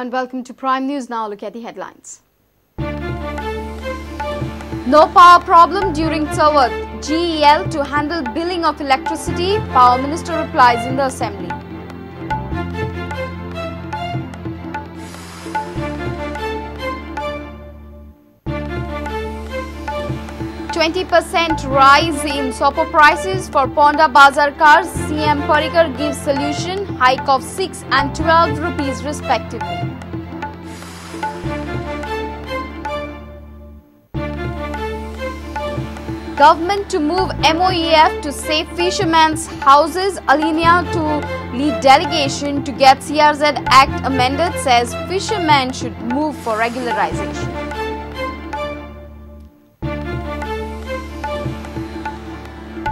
and welcome to Prime News. Now look at the headlines. No power problem during chavath. GEL to handle billing of electricity. Power Minister replies in the Assembly. %20 rise in sopo prices for Ponda Bazar cars. CM Parikar gives solution, hike of 6 and 12 rupees respectively. Government to move MOEF to save fishermen's houses. Alinea to lead delegation to get CRZ Act amended, says fishermen should move for regularization.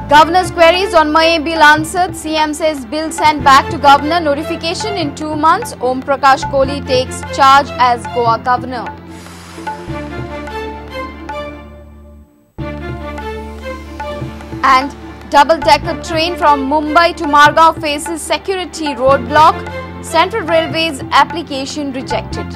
Governor's queries on May bill answered. CM says bill sent back to Governor, notification in 2 months. Om Prakash Kohli takes charge as Goa Governor. And double-decker train from Mumbai to Margao faces security roadblock. Central Railways application rejected.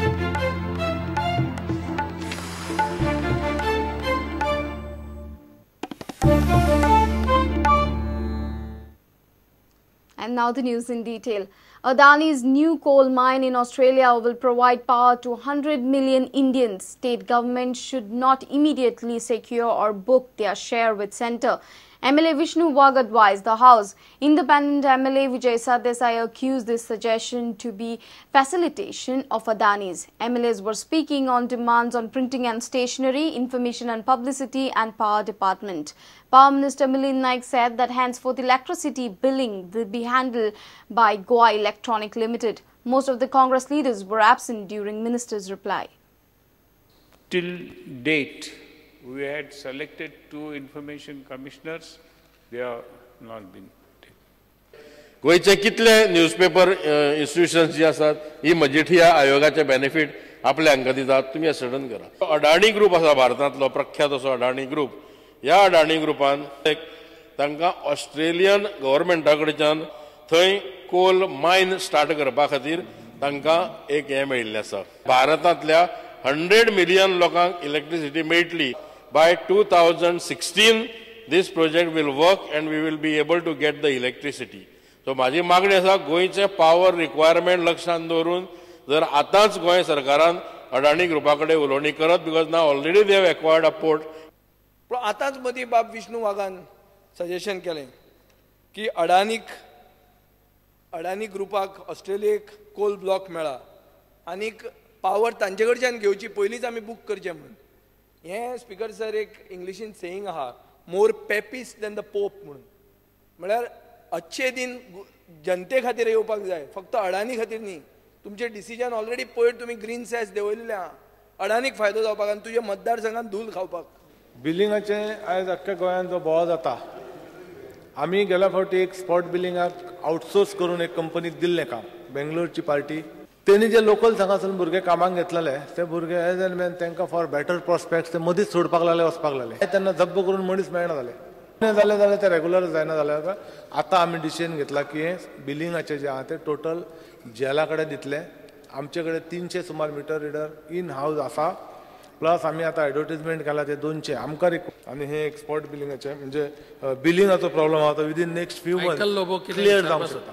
And now the news in detail. Adani's new coal mine in Australia will provide power to 100 million Indians. State government should not immediately secure or book their share with centre. MLA Vishnu Wag advised the House. Independent MLA Vijay Sardesai accused this suggestion to be facilitation of Adani's. MLAs were speaking on demands on printing and stationery, information and publicity and power department. Power Minister Milind Naik said that henceforth electricity billing will be handled by Goa Electronic Limited. Most of the Congress leaders were absent during Minister's reply. Till date, we had selected 2 information commissioners. They have not been taken. गोयचे कितले newspaper institutions जे आसात ही मजिठी आयोगाचे benefit आपल्या हांगा दितात तुम्ही sudden करा. अडाणी group आसा भारतांतलो प्रख्यात असो अडाणी ग्रुप. ह्या अडाणी ग्रुपान तांकां ऑस्ट्रेलियन गव्हर्मेंटा कडच्यान थंय कोल मायन स्टार्ट करपा खातीर तांकां एक हे मेळिल्लें आसा. भारतांतल्या 100 मिलियन लोकांक इलेक्ट्रिसिटी मेळटली. By 2016, this project will work and we will be able to get the electricity. So, माझी मागणी आसा गोयचे पॉवर रिक्वायरमेंट लक्षांत दवरून जर आतांच गोंय सरकारान अडाणी ग्रुपा कडेन उलोवणी करत because now already they have acquired a port. पण आतांच मदीं बाब विष्णू वागान सजेशन केलें की अडाणी ग्रुपाक ऑस्ट्रेलियेक कोल ब्लॉक मेळ्ळा आनीक पॉवर तांचे कडच्यान घेवची पयलींच आमी बूक करचें म्हणून. हे स्पीकर सर एक इंग्लिशीन सेयींग आहा मोर पेपीस देन द पोप म्हणून. म्हळ्यार अच्छे दिन जनते खातीर येवपाक जाय फक्त अडाणी खातीर न्ही. तुमचे डिसिजन ऑलरेडी पयर तुमी ग्रीन सॅस देंवयलेले आहा अडाणीक फायदो जावपाक आनी तुज्या मतदारसंघात धूल खावपाक. बिलिंगाचे आयज अख्ख्या गोंयांत जो बोवाळ जाता आमी गेल्या फावटी एक स्पॉट बिलिंगाक आउटसोर्स करून एक कंपनीक दिल्लें काम बेंगलोरची पार्टी. तेणी जे लोकल हांगासून भुरगे कामाक घेतलेले ते भुरगे एज एन मॅन तांकां फॉर बेटर प्रॉस्पेक्ट्स ते मदींच सोडपाक लागले वचपाक लागले. तेन्ना जप्प करून मनीस मेळना जाले. जालें जाल्यार ते रेग्युलर जायना जाल्यार आतां आमी डिसिजन घेतला की हे बिलिंगाचे जे आहा ते टोटल जेला कडेन दितले. आमचे कडेन 300 सुमार मिटर रिडर इन हावस आसा प्लस आमी आतां एडवर्टिजमेंट केला ते 200 आमकां आनी हे एक स्पॉट बिलिंगाचे म्हणजे बिलिंगाचो प्रॉब्लम आहा तो within next few months clear जावंक शकता.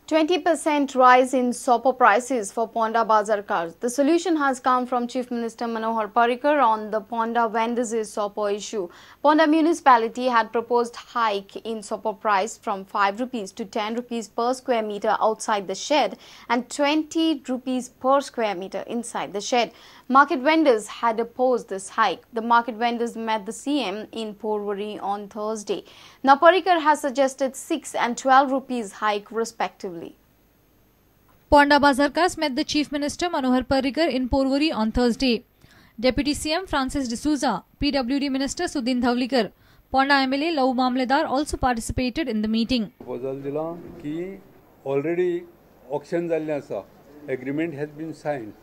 %20 rise in sopo prices for Ponda Bazar cars. The solution has come from Chief Minister Manohar Parrikar on the Ponda vendors' sopo issue. Ponda municipality had proposed hike in sopo price from 5 rupees to 10 rupees per square meter outside the shed and 20 rupees per square meter inside the shed. Market vendors had opposed this hike. The market vendors met the CM in Porvorim on Thursday. Now Parrikar has suggested 6 and 12 rupees hike respectively. Ponda Bazar cars met the Chief Minister Manohar Parrikar in Porvorim on Thursday. Deputy CM Francis D'Souza, PWD Minister Sudin Dhawlikar, Ponda MLA Lou Mamledar also participated in the meeting. Proposal dila ki already auction जाल्लें आसा. Agreement has been signed.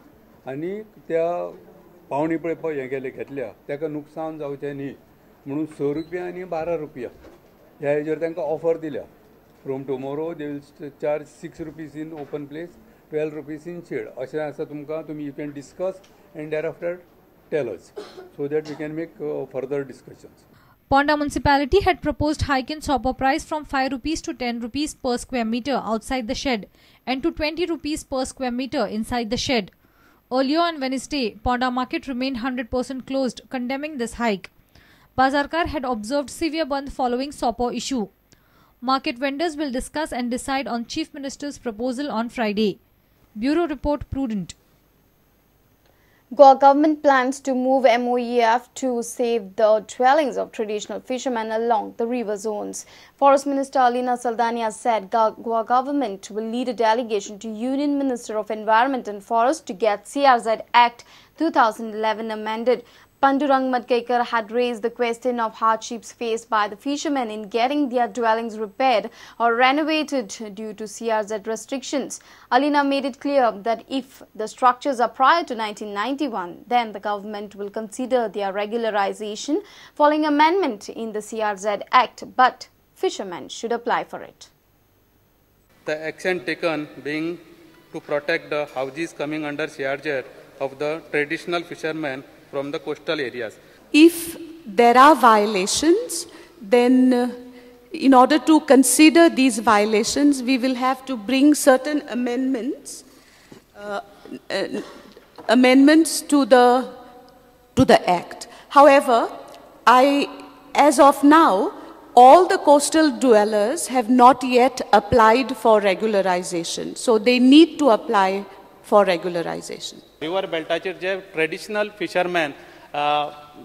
आनी त्या पावणी पळय हे गेले घेतल्या ताका नुकसान जावचें न्ही म्हणून 6 रुपया आनी 12 रुपया ह्या हेजेर तांकां ऑफर दिल्या. From tomorrow, they will charge 6 rupees in open place, 12 rupees in shade. You can discuss and thereafter tell us so that we can make further discussions. Ponda municipality had proposed hike in sopper price from 5 rupees to 10 rupees per square meter outside the shed and to 20 rupees per square meter inside the shed. Earlier on Wednesday, Ponda market remained 100% closed, condemning this hike. Bazarkar had observed severe bandh following sopper issue. Market vendors will discuss and decide on Chief Minister's proposal on Friday. Bureau Report, Prudent. Goa government plans to move MOEF to save the dwellings of traditional fishermen along the river zones. Forest Minister Alina Saldania said Goa government will lead a delegation to Union Minister of Environment and Forest to get CRZ Act 2011 amended. Pandurang Madkekar had raised the question of hardships faced by the fishermen in getting their dwellings repaired or renovated due to CRZ restrictions. Alina made it clear that if the structures are prior to 1991, then the government will consider their regularization following amendment in the CRZ Act, but fishermen should apply for it. The action taken being to protect the houses coming under CRZ of the traditional fishermen from the coastal areas. If there are violations, then in order to consider these violations, we will have to bring certain amendments to the Act. However, as of now, all the coastal dwellers have not yet applied for regularization, so they need to apply for regularization. River beltaचेर जे traditional fisherman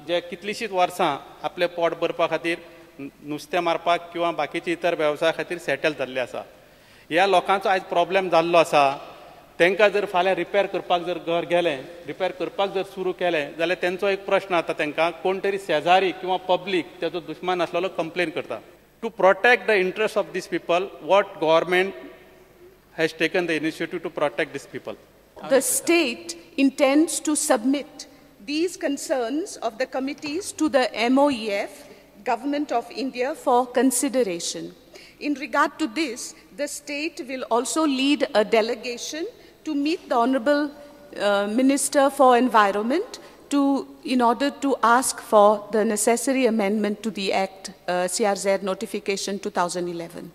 जे कितलीशींच वर्सां आपले pot भरपा खातीर नुस्तें मारपाक किंवा बाकीचे इतर वेवसाया खातीर सेटल जाल्ले आसा. ह्या लोकांचो आयज प्रॉब्लेम जाल्लो आसा. तांकां जर फाल्यां रिपेर करपाक जर घर गेलें, रिपेर करपाक जर सुरू केलें जाल्यार तेंचो एक प्रश्न आता तांकां कोण तरी शेजारी किंवा पब्लीक तेजो दुश्मन आसलेलो कंप्लेन करता. To protect the interest of these people, what government has taken the initiative to protect these people? The state intends to submit these concerns of the committees to the MOEF, Government of India, for consideration. In regard to this, the state will also lead a delegation to meet the Honorable Minister for Environment in order to ask for the necessary amendment to the Act CRZ Notification 2011.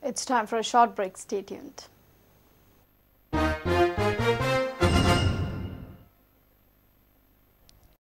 It's time for a short break. Stay tuned.